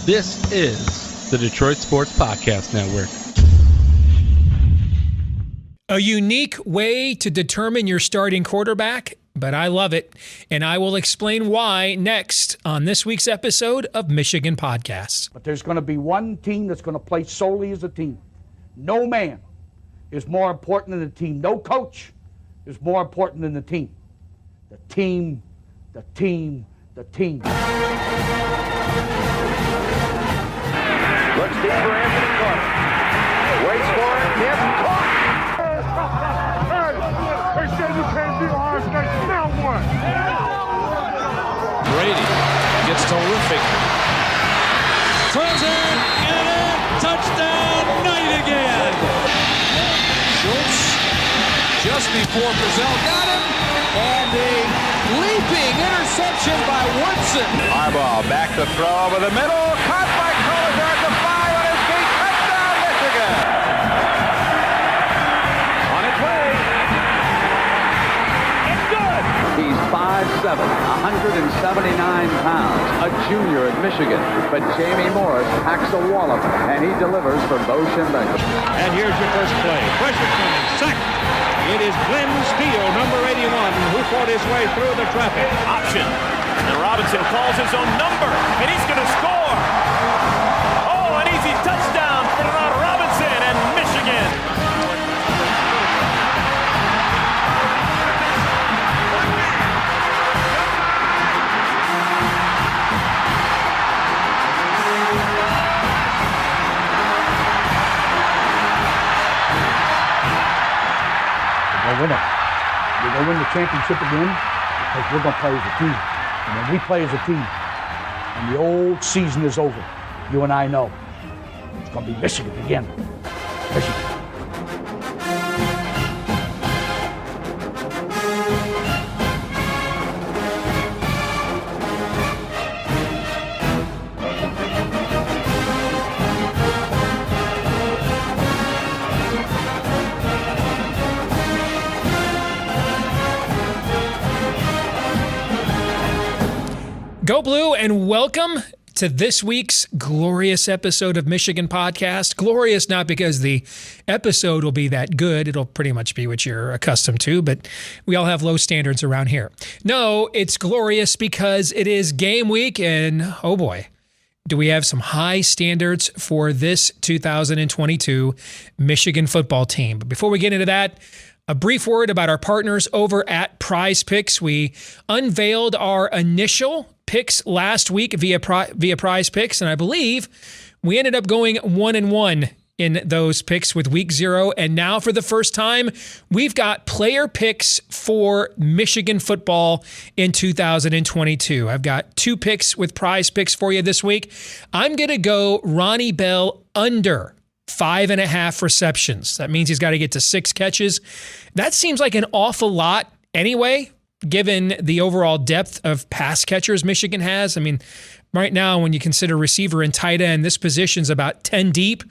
This is the Detroit Sports Podcast Network. A unique way to determine your starting quarterback, but I love it, and I will explain why next on this week's episode of Michigan Podcast. But there's going to be one team that's going to play solely as a team. No man is more important than the team. No coach is more important than the team. The team, the team, the team. Looks deep for Anthony Carter. Waits for it. Yes, caught. They said you can't beat Ohio State. Now what? Brady gets terrific. Throws it, and touchdown, Knight again. Schultz just before Brazil got him, and a leaping interception by Woodson. Harbaugh back to throw over the middle. Caught by Collier at the 5 on his feet. Touchdown, Michigan. On its way. It's good. He's 5'7", 179 pounds, a junior at Michigan. But Jamie Morris packs a wallop, and he delivers for Bo Schembechler. And here's your first play. Pressure coming. Sack. It is Glenn Steele, number 81, who fought his way through the traffic. Option. And Robinson calls his own number, and he's going to score. Oh, an easy touchdown for Robinson and Michigan. We're going to win the championship again because we're going to play as a team. And when we play as a team and the old season is over, you and I know it's going to be Michigan again. Michigan. Go Blue, and welcome to this week's glorious episode of Michigan Podcast. Glorious not because the episode will be that good. It'll pretty much be what you're accustomed to, but we all have low standards around here. No, it's glorious because it is game week, and oh boy, do we have some high standards for this 2022 Michigan football team. But before we get into that, a brief word about our partners over at Prize Picks. We unveiled our initial picks last week via Prize Picks, and I believe we ended up going 1-1 in those picks with week 0. And now for the first time, we've got player picks for Michigan football in 2022. I've got 2 picks with Prize Picks for you this week. I'm going to go Ronnie Bell under 5.5 receptions. That means he's got to get to 6 catches. That seems like an awful lot anyway, given the overall depth of pass catchers Michigan has. I mean, right now, when you consider receiver and tight end, this position's about 10 deep.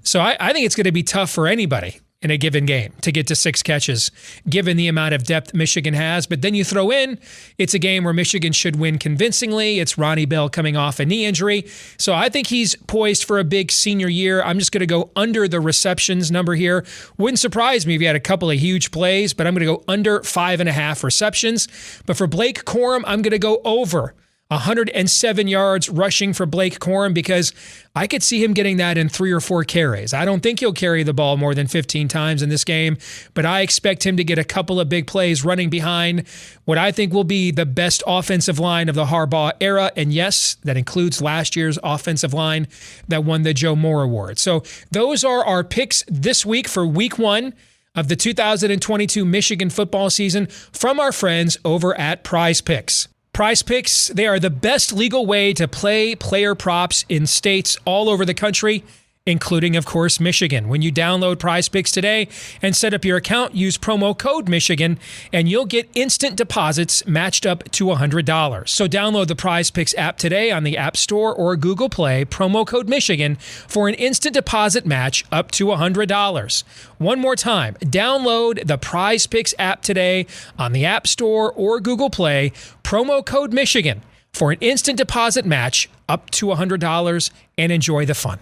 So I think it's going to be tough for anybody in a given game to get to 6 catches, given the amount of depth Michigan has. But then you throw in, it's a game where Michigan should win convincingly. It's Ronnie Bell coming off a knee injury. So I think he's poised for a big senior year. I'm just going to go under the receptions number here. Wouldn't surprise me if he had a couple of huge plays, but I'm going to go under 5.5 receptions. But for Blake Corum, I'm going to go over 107 yards rushing for Blake Corum because I could see him getting that in 3 or 4 carries. I don't think he'll carry the ball more than 15 times in this game, but I expect him to get a couple of big plays running behind what I think will be the best offensive line of the Harbaugh era. And yes, that includes last year's offensive line that won the Joe Moore Award. So those are our picks this week for week 1 of the 2022 Michigan football season from our friends over at Prize Picks. Prize Picks, they are the best legal way to play player props in states all over the country, including, of course, Michigan. When you download Prize Picks today and set up your account, use promo code Michigan, and you'll get instant deposits matched up to $100. So download the Prize Picks app today on the App Store or Google Play, promo code Michigan, for an instant deposit match up to $100. One more time, download the Prize Picks app today on the App Store or Google Play, promo code Michigan, for an instant deposit match up to $100 and enjoy the fun.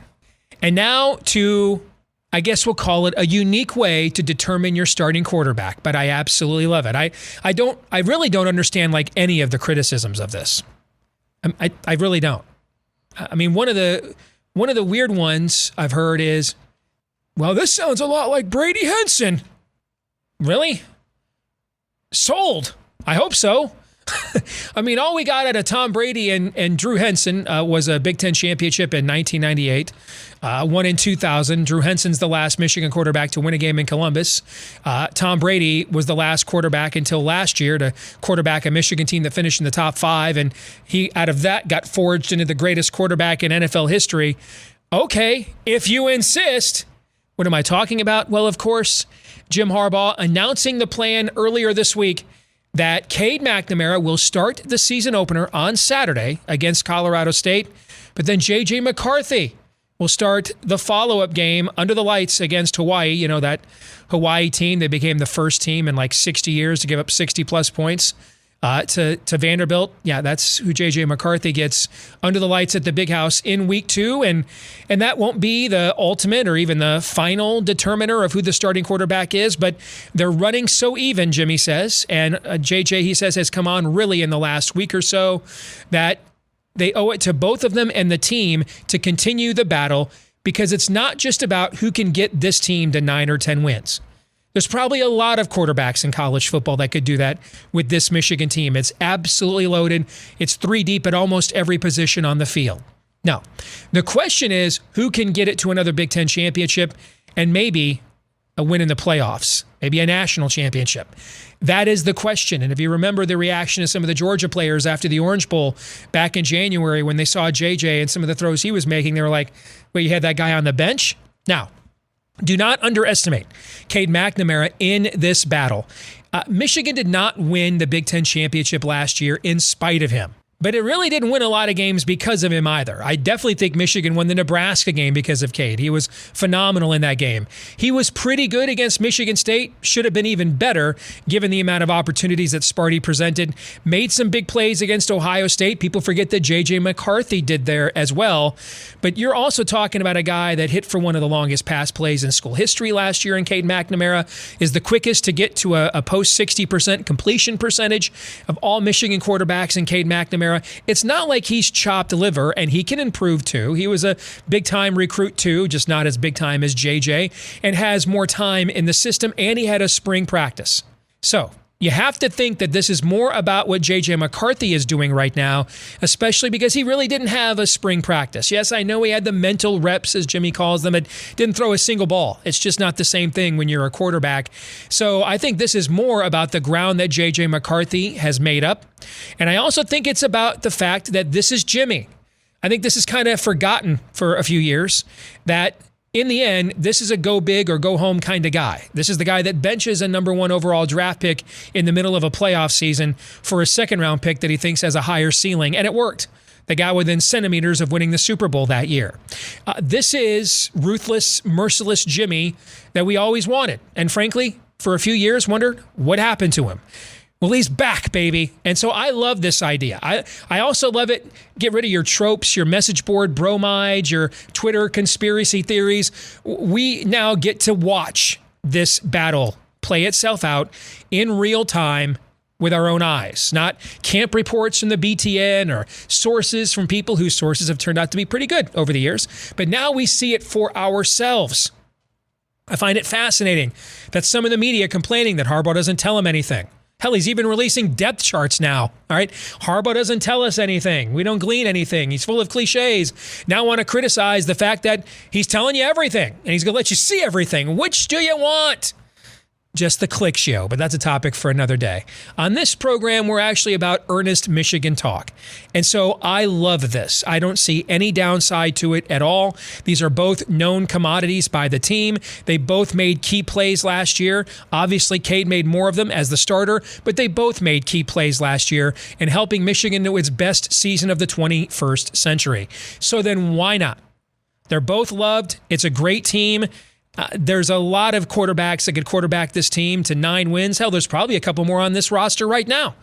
And now to, I guess we'll call it a unique way to determine your starting quarterback, but I absolutely love it. I really don't understand like any of the criticisms of this. I really don't. I mean, one of the weird ones I've heard is, well, this sounds a lot like Brady Henson. Really? Sold. I hope so. I mean, all we got out of Tom Brady and Drew Henson was a Big Ten championship in 1998, one in 2000. Drew Henson's the last Michigan quarterback to win a game in Columbus. Tom Brady was the last quarterback until last year to quarterback a Michigan team that finished in the top 5, and he, out of that, got forged into the greatest quarterback in NFL history. Okay, if you insist. What am I talking about? Well, of course, Jim Harbaugh announcing the plan earlier this week that Cade McNamara will start the season opener on Saturday against Colorado State, but then J.J. McCarthy will start the follow-up game under the lights against Hawaii. You know, that Hawaii team, they became the first team in like 60 years to give up 60-plus points to Vanderbilt. Yeah, that's who J.J. McCarthy gets under the lights at the Big House in week 2. And that won't be the ultimate or even the final determiner of who the starting quarterback is, but they're running so even, Jimmy says. And J.J., he says, has come on really in the last week or so that they owe it to both of them and the team to continue the battle, because it's not just about who can get this team to 9 or 10 wins. There's probably a lot of quarterbacks in college football that could do that with this Michigan team. It's absolutely loaded. It's 3 deep at almost every position on the field. Now, the question is, who can get it to another Big Ten championship and maybe a win in the playoffs, maybe a national championship? That is the question. And if you remember the reaction of some of the Georgia players after the Orange Bowl back in January when they saw JJ and some of the throws he was making, they were like, wait, you had that guy on the bench? Now, do not underestimate Cade McNamara in this battle. Michigan did not win the Big Ten championship last year in spite of him. But it really didn't win a lot of games because of him either. I definitely think Michigan won the Nebraska game because of Cade. He was phenomenal in that game. He was pretty good against Michigan State. Should have been even better given the amount of opportunities that Sparty presented. Made some big plays against Ohio State. People forget that J.J. McCarthy did there as well. But you're also talking about a guy that hit for one of the longest pass plays in school history last year, and Cade McNamara is the quickest to get to a post 60% completion percentage of all Michigan quarterbacks, in Cade McNamara. It's not like he's chopped liver, and he can improve too. He was a big-time recruit too, just not as big-time as JJ, and has more time in the system, and he had a spring practice. So you have to think that this is more about what J.J. McCarthy is doing right now, especially because he really didn't have a spring practice. Yes, I know he had the mental reps, as Jimmy calls them, but didn't throw a single ball. It's just not the same thing when you're a quarterback. So I think this is more about the ground that J.J. McCarthy has made up. And I also think it's about the fact that this is Jimmy. I think this is kind of forgotten for a few years, that in the end, this is a go big or go home kind of guy. This is the guy that benches a number 1 overall draft pick in the middle of a playoff season for a second-round pick that he thinks has a higher ceiling, and it worked. They got within centimeters of winning the Super Bowl that year. This is ruthless, merciless Jimmy that we always wanted, and frankly, for a few years, wondered what happened to him. Well, he's back, baby. And so I love this idea. I also love it. Get rid of your tropes, your message board bromides, your Twitter conspiracy theories. We now get to watch this battle play itself out in real time with our own eyes, not camp reports from the BTN or sources from people whose sources have turned out to be pretty good over the years. But now we see it for ourselves. I find it fascinating that some of the media complaining that Harbaugh doesn't tell them anything. Hell, he's even releasing depth charts now, all right? Harbaugh doesn't tell us anything. We don't glean anything. He's full of cliches. Now want to criticize the fact that he's telling you everything, and he's going to let you see everything. Which do you want? Just the click show, but that's a topic for another day. On this program, we're actually about earnest Michigan talk. And so I love this. I don't see any downside to it at all. These are both known commodities by the team. They both made key plays last year. Obviously, Cade made more of them as the starter, but they both made key plays last year in helping Michigan to its best season of the 21st century. So then why not? They're both loved. It's a great team. There's a lot of quarterbacks that could quarterback this team to 9 wins. Hell, there's probably a couple more on this roster right now.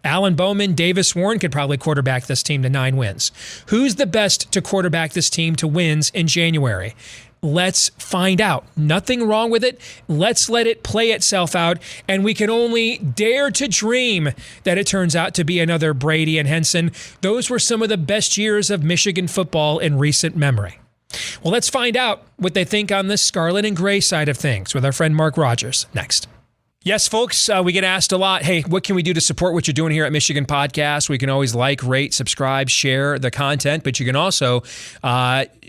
Alan Bowman, Davis Warren could probably quarterback this team to 9 wins. Who's the best to quarterback this team to wins in January? Let's find out. Nothing wrong with it. Let's let it play itself out, and we can only dare to dream that it turns out to be another Brady and Henson. Those were some of the best years of Michigan football in recent memory. Well, let's find out what they think on the scarlet and gray side of things with our friend Mark Rogers next. Yes, folks, we get asked a lot, hey, what can we do to support what you're doing here at Michigan Podcast? We can always like, rate, subscribe, share the content, but you can also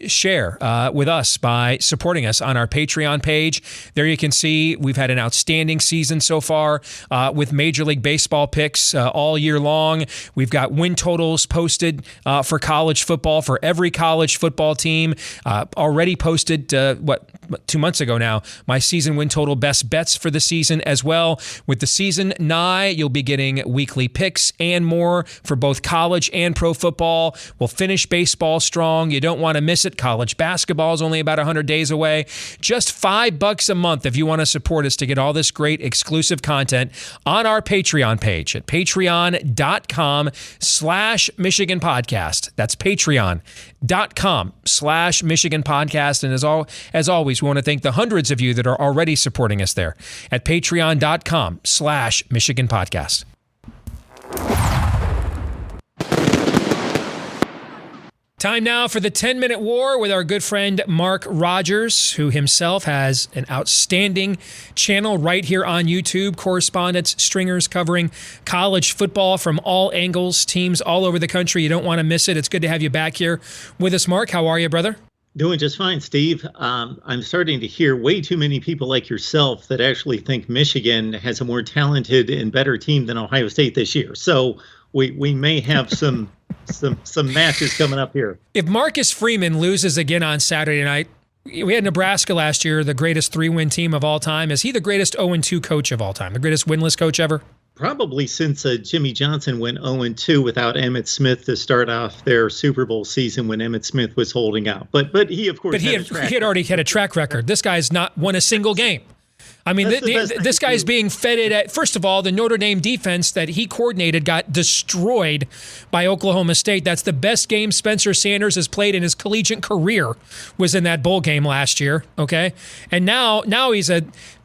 share with us by supporting us on our Patreon page. There you can see we've had an outstanding season so far with Major League Baseball picks all year long. We've got win totals posted for college football for every college football team. Already posted, 2 months ago now, my season win total best bets for the season as well. With the season nigh, you'll be getting weekly picks and more for both college and pro football. We'll finish baseball strong. You don't want to miss it. College basketball is only about 100 days away. Just $5 a month if you want to support us to get all this great exclusive content on our Patreon page at patreon.com/Michigan Podcast. That's patreon.com/Michigan Podcast. And as always, we want to thank the hundreds of you that are already supporting us there at patreon.com/Michigan Podcast. Time now for the 10-minute war with our good friend Mark Rogers, who himself has an outstanding channel right here on YouTube, Correspondence Stringers, covering college football from all angles, teams all over the country. You don't want to miss it. It's good to have you back here with us, Mark. How are you, brother? Doing just fine, Steve. I'm starting to hear way too many people like yourself that actually think Michigan has a more talented and better team than Ohio State this year. So we may have some matches coming up here. If Marcus Freeman loses again on Saturday night, we had Nebraska last year, the greatest 3-win team of all time. Is he the greatest 0-2 coach of all time, the greatest winless coach ever? Probably since Jimmy Johnson went 0-2 without Emmitt Smith to start off their Super Bowl season when Emmitt Smith was holding out. But he, of course, he had already had a track record. This guy's not won a single game. I mean, this guy's being feted at, first of all, the Notre Dame defense that he coordinated got destroyed by Oklahoma State. That's the best game Spencer Sanders has played in his collegiate career, was in that bowl game last year, okay? And now he's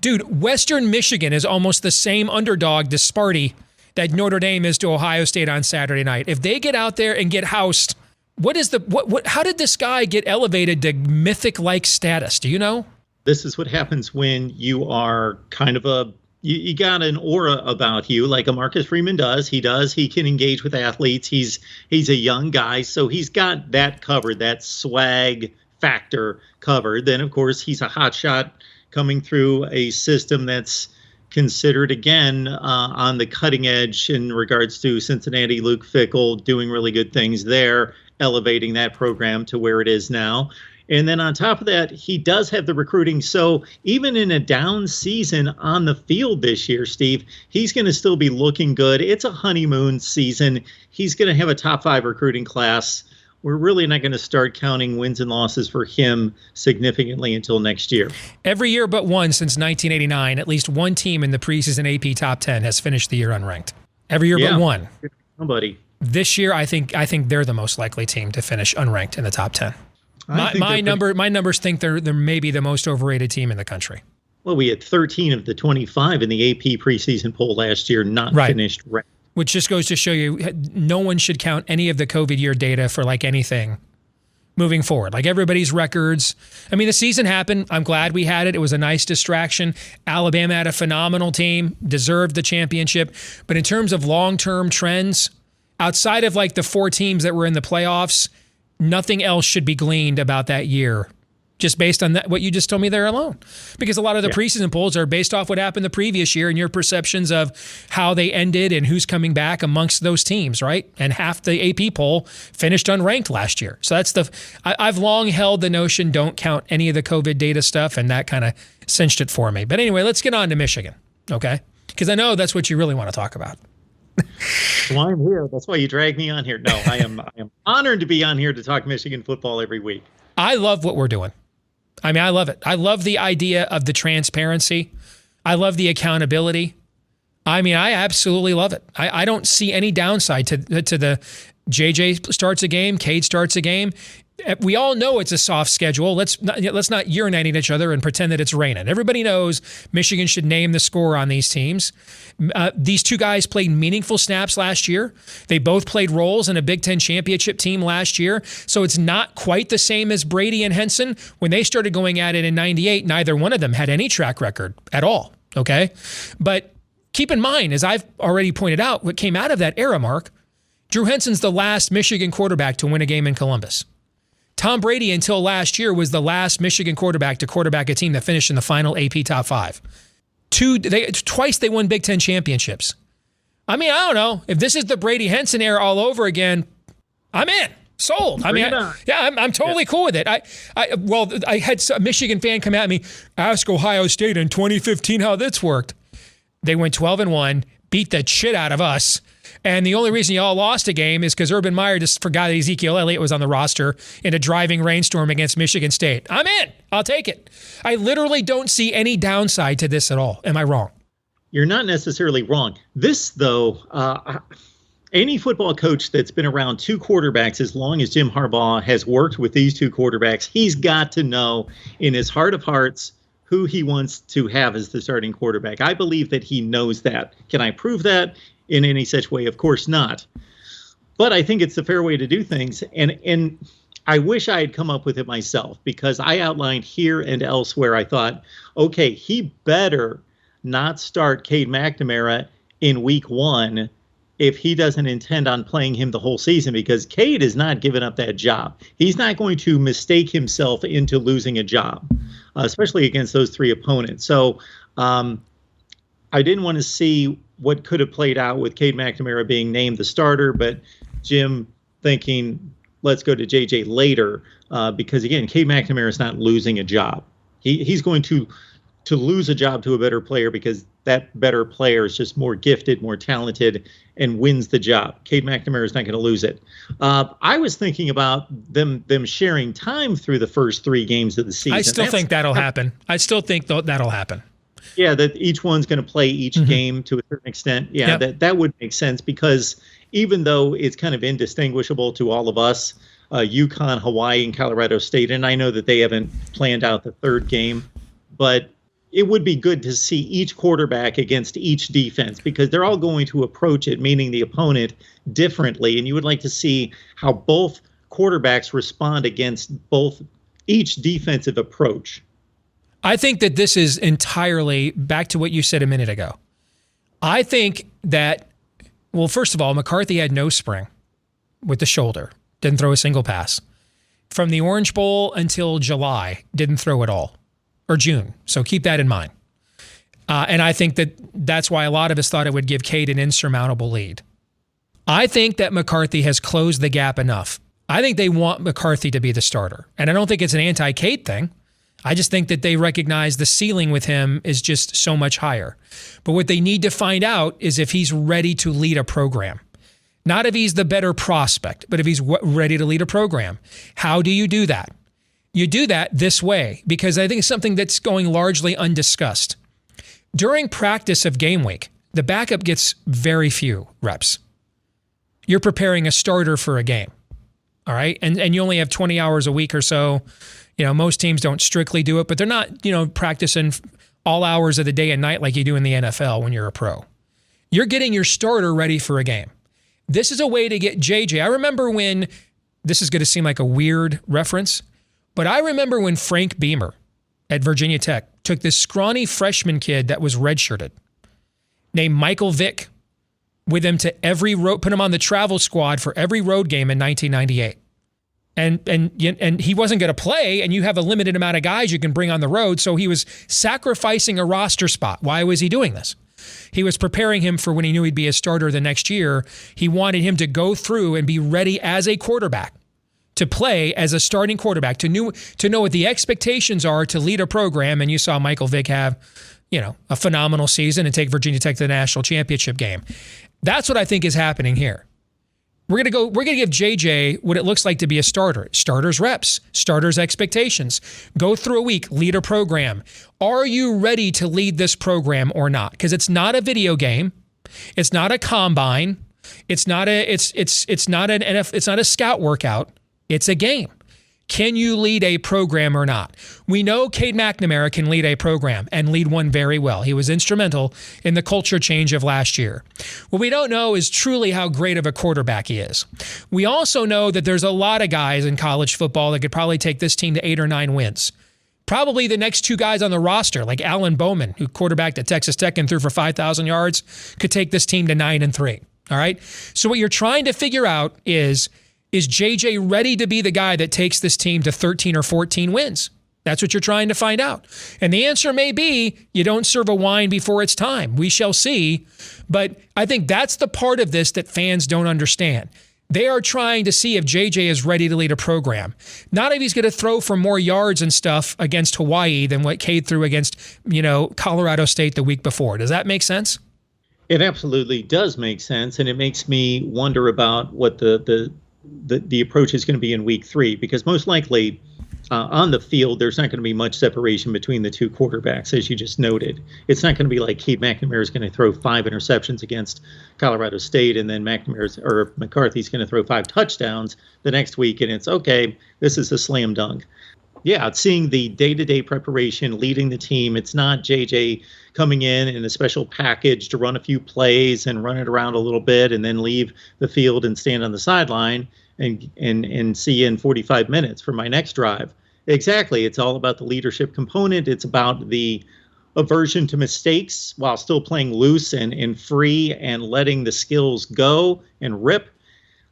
dude, Western Michigan is almost the same underdog to Sparty that Notre Dame is to Ohio State on Saturday night. If they get out there and get housed, how did this guy get elevated to mythic-like status? Do you know? This is what happens when you are kind of you got an aura about you, like a Marcus Freeman does. He can engage with athletes. He's a young guy, so he's got that covered, that swag factor covered. Then, of course, he's a hot shot coming through a system that's considered, again, on the cutting edge in regards to Cincinnati. Luke Fickell doing really good things there, elevating that program to where it is now. And then on top of that, he does have the recruiting. So even in a down season on the field this year, Steve, he's going to still be looking good. It's a honeymoon season. He's going to have a top 5 recruiting class. We're really not going to start counting wins and losses for him significantly until next year. Every year but one since 1989, at least one team in the preseason AP top 10 has finished the year unranked. Every year but one. Somebody. This year, I think they're the most likely team to finish unranked in the top 10. My numbers think they're maybe the most overrated team in the country. Well, we had 13 of the 25 in the AP preseason poll last year not finished ranked. Which just goes to show you no one should count any of the COVID year data for like anything moving forward. Like everybody's records. I mean, the season happened. I'm glad we had it. It was a nice distraction. Alabama had a phenomenal team, deserved the championship. But in terms of long-term trends, outside of like the 4 teams that were in the playoffs, nothing else should be gleaned about that year, just based on that, what you just told me there alone. Because a lot of the preseason polls are based off what happened the previous year and your perceptions of how they ended and who's coming back amongst those teams, right? And half the AP poll finished unranked last year. So that's I've long held the notion don't count any of the COVID data stuff, and that kind of cinched it for me. But anyway, let's get on to Michigan, okay? Because I know that's what you really want to talk about. Well, I'm here. That's why you drag me on here. No, I am honored to be on here to talk Michigan football every week. I love what we're doing. I mean, I love it. I love the idea of the transparency. I love the accountability. I mean, I absolutely love it. I don't see any downside to the JJ starts a game, Cade starts a game. We all know it's a soft schedule. Let's not urinate at each other and pretend that it's raining. Everybody knows Michigan should name the score on these teams. These two guys played meaningful snaps last year. They both played roles in a Big Ten championship team last year. So it's not quite the same as Brady and Henson. When they started going at it in 98, neither one of them had any track record at all. Okay? But keep in mind, as I've already pointed out, what came out of that era, Mark, Drew Henson's the last Michigan quarterback to win a game in Columbus. Tom Brady, until last year, was the last Michigan quarterback to quarterback a team that finished in the final AP top 5. Twice they won Big Ten championships. I mean, I don't know. If this is the Brady Henson era all over again, I'm in. Sold. I mean, I'm totally cool with it. I had a Michigan fan come at me, ask Ohio State in 2015 how this worked. They went 12-1, beat the shit out of us. And the only reason y'all lost a game is because Urban Meyer just forgot that Ezekiel Elliott was on the roster in a driving rainstorm against Michigan State. I'm in. I'll take it. I literally don't see any downside to this at all. Am I wrong? You're not necessarily wrong. This, though, any football coach that's been around two quarterbacks as long as Jim Harbaugh has worked with these two quarterbacks, he's got to know in his heart of hearts who he wants to have as the starting quarterback. I believe that he knows that. Can I prove that in any such way? Of course not. But I think it's the fair way to do things. And I wish I had come up with it myself, because I outlined here and elsewhere, I thought, okay, he better not start Cade McNamara in week 1 if he doesn't intend on playing him the whole season, because Cade is not giving up that job. He's not going to mistake himself into losing a job, especially against those three opponents. So I didn't want to see what could have played out with Cade McNamara being named the starter, but Jim thinking, let's go to JJ later, because, again, Cade McNamara is not losing a job. He's going to lose a job to a better player because that better player is just more gifted, more talented, and wins the job. Cade McNamara is not going to lose it. I was thinking about them sharing time through the first 3 games of the season. I still think that'll happen. I still think that'll happen. Yeah, that each one's going to play each game to a certain extent. Yeah, yep. that would make sense, because even though it's kind of indistinguishable to all of us, UConn, Hawaii, and Colorado State, and I know that they haven't planned out the 3rd game, but it would be good to see each quarterback against each defense, because they're all going to approach it, meaning the opponent, differently. And you would like to see how both quarterbacks respond against each defensive approach. I think that this is entirely back to what you said a minute ago. I think that, well, first of all, McCarthy had no spring with the shoulder, didn't throw a single pass. From the Orange Bowl until July, didn't throw at all. Or June. So keep that in mind. And I think that's why a lot of us thought it would give Cade an insurmountable lead. I think that McCarthy has closed the gap enough. I think they want McCarthy to be the starter. And I don't think it's an anti-Cade thing. I just think that they recognize the ceiling with him is just so much higher. But what they need to find out is if he's ready to lead a program. Not if he's the better prospect, but if he's ready to lead a program. How do you do that? You do that this way, because I think it's something that's going largely undiscussed. During practice of game week, the backup gets very few reps. You're preparing a starter for a game, all right? And you only have 20 hours a week or so. You know, most teams don't strictly do it, but they're not, practicing all hours of the day and night like you do in the NFL when you're a pro. You're getting your starter ready for a game. This is a way to get JJ. I remember when, this is going to seem like a weird reference, but I remember when Frank Beamer at Virginia Tech took this scrawny freshman kid that was redshirted named Michael Vick with him to every road, put him on the travel squad for every road game in 1998. And he wasn't going to play, and you have a limited amount of guys you can bring on the road, so he was sacrificing a roster spot. Why was he doing this? He was preparing him for when he knew he'd be a starter the next year. He wanted him to go through and be ready as a quarterback, to play as a starting quarterback, to know what the expectations are to lead a program. And you saw Michael Vick have, a phenomenal season and take Virginia Tech to the national championship game. That's what I think is happening here. We're going to give JJ what it looks like to be a starter. Starters reps, starters expectations. Go through a week, lead a program. Are you ready to lead this program or not? Because it's not a video game. It's not a combine. It's not a scout workout. It's a game. Can you lead a program or not? We know Cade McNamara can lead a program and lead one very well. He was instrumental in the culture change of last year. What we don't know is truly how great of a quarterback he is. We also know that there's a lot of guys in college football that could probably take this team to 8 or 9 wins. Probably the next 2 guys on the roster, like Alan Bowman, who quarterbacked at Texas Tech and threw for 5,000 yards, could take this team to 9-3. All right? So what you're trying to figure out is JJ ready to be the guy that takes this team to 13 or 14 wins? That's what you're trying to find out. And the answer may be you don't serve a wine before it's time. We shall see. But I think that's the part of this that fans don't understand. They are trying to see if JJ is ready to lead a program. Not if he's going to throw for more yards and stuff against Hawaii than what Cade threw against, Colorado State the week before. Does that make sense? It absolutely does make sense. And it makes me wonder about what the approach is going to be in week 3, because most likely on the field, there's not going to be much separation between the 2 quarterbacks, as you just noted. It's not going to be like Cade McNamara is going to throw 5 interceptions against Colorado State, and then McCarthy's going to throw 5 touchdowns the next week, and it's okay, this is a slam dunk. Yeah, it's seeing the day-to-day preparation, leading the team. It's not JJ coming in a special package to run a few plays and run it around a little bit and then leave the field and stand on the sideline and see you in 45 minutes for my next drive. Exactly. It's all about the leadership component. It's about the aversion to mistakes while still playing loose and free and letting the skills go and rip,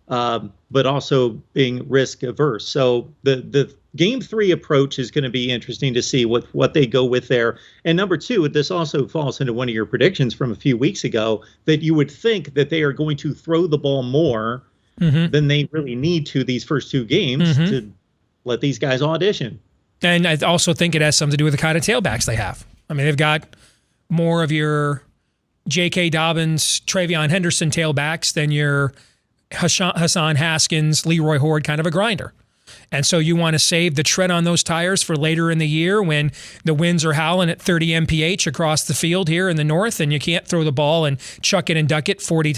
but also being risk averse. So the Game 3 approach is going to be interesting to see what they go with there. And number 2, this also falls into one of your predictions from a few weeks ago, that you would think that they are going to throw the ball more than they really need to these first 2 games to let these guys audition. And I also think it has something to do with the kind of tailbacks they have. I mean, they've got more of your J.K. Dobbins, Travion Henderson tailbacks than your Hassan Haskins, Leroy Horde kind of a grinder. And so you want to save the tread on those tires for later in the year when the winds are howling at 30 mph across the field here in the north, and you can't throw the ball and chuck it and duck it 40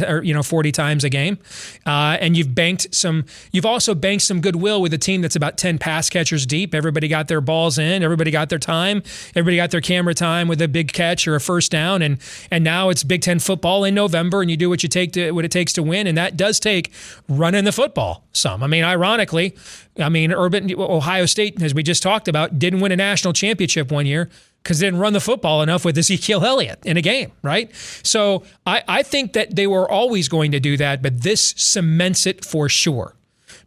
times a game. And you've also banked some goodwill with a team that's about 10 pass catchers deep. Everybody got their balls in, everybody got their time, everybody got their camera time with a big catch or a first down, and now it's Big Ten football in November, and you do what it takes to win, and that does take running the football some. I mean, ironically, Ohio State, as we just talked about, didn't win a national championship one year because they didn't run the football enough with Ezekiel Elliott in a game, right? So I think that they were always going to do that, but this cements it for sure,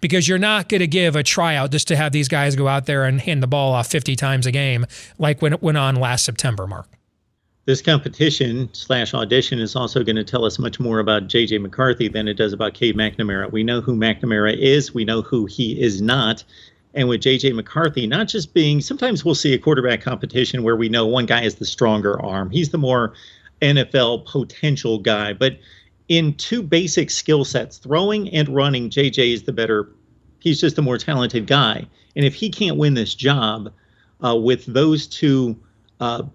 because you're not going to give a tryout just to have these guys go out there and hand the ball off 50 times a game like when it went on last September, Mark. This competition/audition is also going to tell us much more about J.J. McCarthy than it does about Cade McNamara. We know who McNamara is. We know who he is not. And with J.J. McCarthy, not just being, sometimes we'll see a quarterback competition where we know one guy is the stronger arm. He's the more NFL potential guy. But in 2 basic skill sets, throwing and running, J.J. is the better. He's just a more talented guy. And if he can't win this job with those 2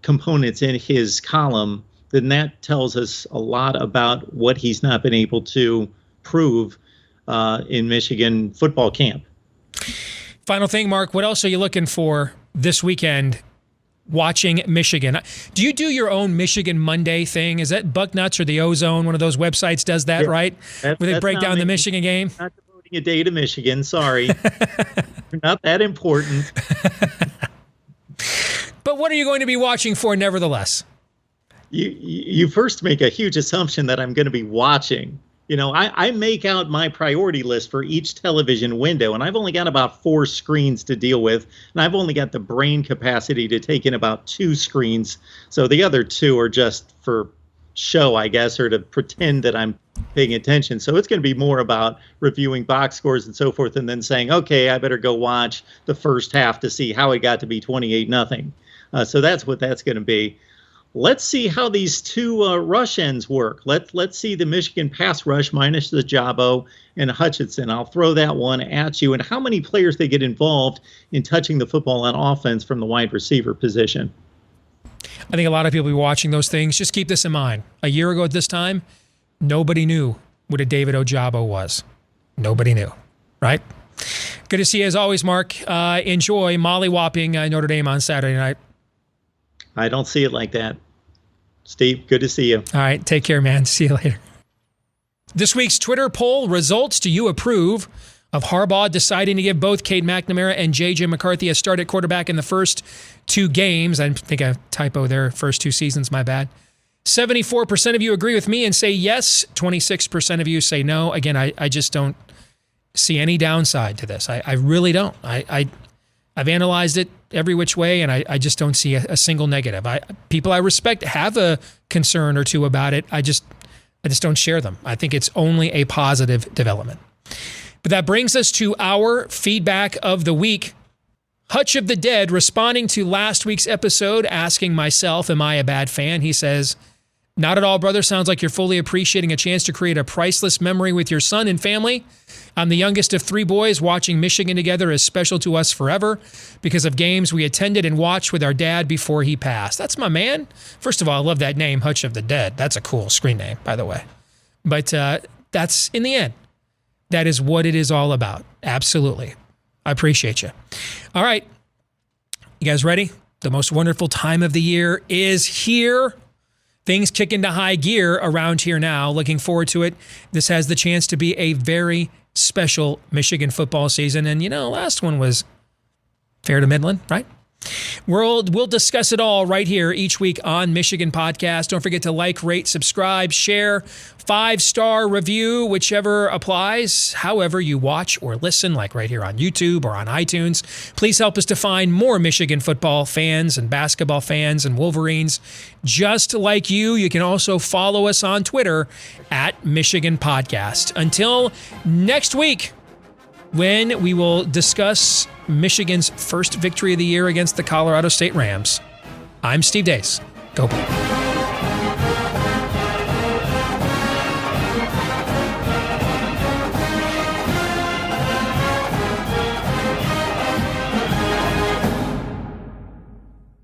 components in his column, then that tells us a lot about what he's not been able to prove in Michigan football camp. Final thing, Mark, what else are you looking for this weekend watching Michigan? Do you do your own Michigan Monday thing? Is that Bucknuts or the Ozone? One of those websites does that, right? Where they break down the Michigan game? Not devoting a day to Michigan, sorry. You're not that important. But what are you going to be watching for nevertheless? You first make a huge assumption that I'm going to be watching. I make out my priority list for each television window, and I've only got about 4 screens to deal with, and I've only got the brain capacity to take in about 2 screens. So the other 2 are just for show, I guess, or to pretend that I'm paying attention. So it's going to be more about reviewing box scores and so forth, and then saying, okay, I better go watch the first half to see how it got to be 28-0. So that's what that's going to be. let's see how these two rush ends work. Let's see the Michigan pass rush minus the Jabo and Hutchinson. I'll throw that one at you. And how many players they get involved in touching the football on offense from the wide receiver position. I think a lot of people will be watching those things. Just keep this in mind. A year ago at this time, nobody knew what a David Ojabo was. Nobody knew, right? Good to see you as always, Mark. Enjoy mollywhopping Notre Dame on Saturday night. I don't see it like that. Steve, good to see you. All right, take care, man. See you later. This week's Twitter poll results. Do you approve of Harbaugh deciding to give both Cade McNamara and J.J. McCarthy a start at quarterback in the first 2 games? I think a typo there. First 2 seasons, my bad. 74% of you agree with me and say yes. 26% of you say no. Again, I just don't see any downside to this. I really don't. I've analyzed it every which way, and I just don't see a single negative. People I respect have a concern or two about it. I just don't share them. I think it's only a positive development. But that brings us to our feedback of the week. Hutch of the Dead responding to last week's episode, asking myself, am I a bad fan? He says, not at all, brother. Sounds like you're fully appreciating a chance to create a priceless memory with your son and family. I'm the youngest of 3 boys. Watching Michigan together is special to us forever because of games we attended and watched with our dad before he passed. That's my man. First of all, I love that name, Hutch of the Dead. That's a cool screen name, by the way. But that's, in the end, that is what it is all about. Absolutely. I appreciate you. All right. You guys ready? The most wonderful time of the year is here. Things kick into high gear around here now. Looking forward to it. This has the chance to be a very special Michigan football season. And, last one was fair to Midland, right? We'll discuss it all right here each week on Michigan Podcast. Don't forget to like, rate, subscribe, share, 5-star review, whichever applies, however you watch or listen, like right here on YouTube or on iTunes. Please help us to find more Michigan football fans and basketball fans and Wolverines just like you. You can also follow us on Twitter at Michigan Podcast. Until next week, when we will discuss Michigan's first victory of the year against the Colorado State Rams. I'm Steve Dace. Go Blue.